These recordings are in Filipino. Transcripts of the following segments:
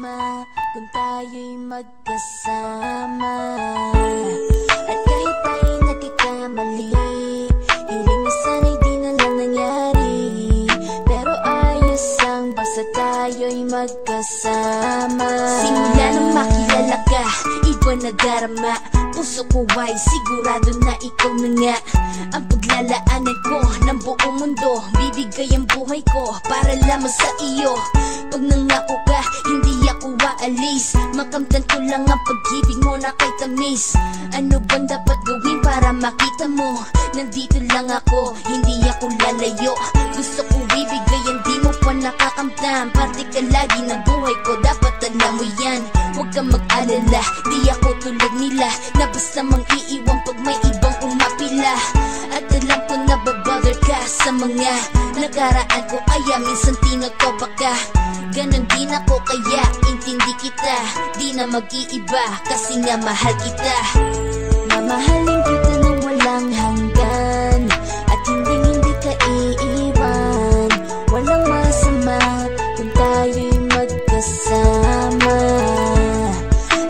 masama kung tayo'y magkasama. At kahit tayo'y nagkakamali, hiling na sana'y di na lang nangyari. Pero ayos ang basta tayo'y magkasama. Simula nang makilala ka, iba na darama. Puso ko ay sigurado na ikaw na nga ang paglalaanan ko ng buong mundo. Bibigay ang buhay ko para lamang sa iyo. Pag nangako ka, hindi ako aalis. Makamtan ko lang ang pag-ibig mo na kay tamis. Ano bang dapat gawin para makita mo? Nandito lang ako, hindi ako lalayo. Gusto ko ibigay ang di mo pa nakakamtan. Parte ka lagi ng buhay ko, dapat alam mo yan. Huwag kang mag-alala, di ako tulad nila na basta mang iiwan pag may ibang umapila. At alam ko na babother ka sa mga nakaraan ko, kaya minsan tinotopa ka. Ganon din ako kaya intindi kita. Di na mag-iiba kasi nga mahal kita. Mamahalin kita nang walang hanggan, at hindi ka iiwan. Walang masama kung tayo'y magkasama.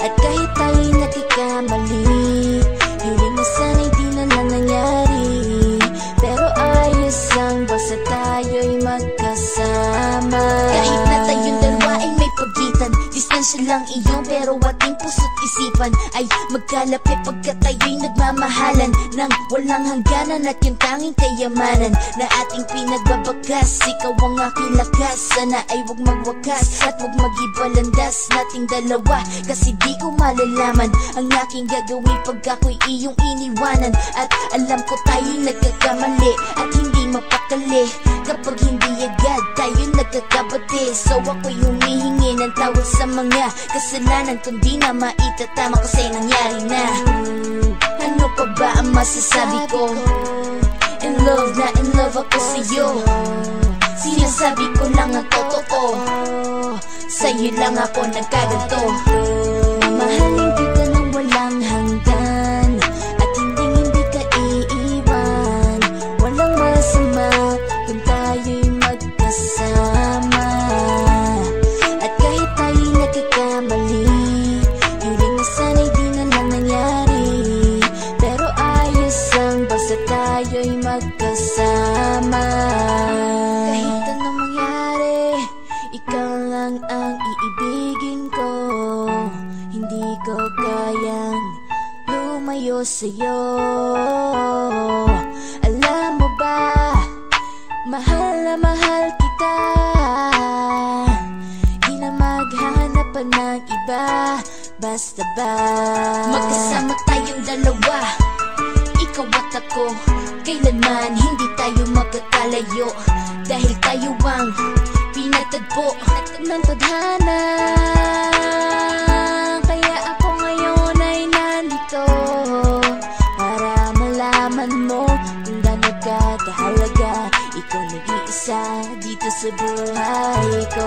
At kahit tayo'y nagkakamali, hiling na sana'y di na lang nangyari. Pero ayos ang basta tayo'y magkasama. Kahit na tayong dalawa ay may pagitan, distansya lang iyon pero ating puso't isipan ay magkalapit pagkat tayo'y nagmamahalan ng walang hangganan. At yung tanging kayamanan na ating pinagbabakas, ikaw ang aking lakas. Sana ay huwag magwakas at huwag mag-ibalandas nating dalawa, kasi di ko malalaman ang aking gagawin pag ako'y iyong iniwanan. At alam ko tayo'y nagkakamali at hindi mapakali kapag hindi agad tayo'y nagkakabati. So ako'y humihingi ng tawad sa mga kasalanan kung di na maitatama kasi nangyari na. Ano pa ba ang masasabi ko? In love na in love ako sa'yo. Sinasabi ko lang ang totoo, sa'yo lang ako nagkaganto. Mamahalin kita nang walang hanggan, at hindi ka iiwan. Walang masama kung tayo'y magkasama. At kahit tayo'y nagkakamali, hiling na sana'y di na lang nangyari. Pero ayos ang basta tayo'y magkasama. Kahit anong mangyari, ikaw lang ang iibigin ko. Hindi ko kayang lumayo sa'yo. Alam mo ba, mahal na mahal kita. Di na maghanap pa ng iba, basta ba magkasama tayong dalawa, ikaw at ako. Kailanman hindi tayo magkakalayo, dahil tayo ang pinatagpo ng tadhana. Kaya ako ngayon ay nandito para malaman mo kung gaano ka kahalaga. Ikaw nag-iisa dito sa buhay ko.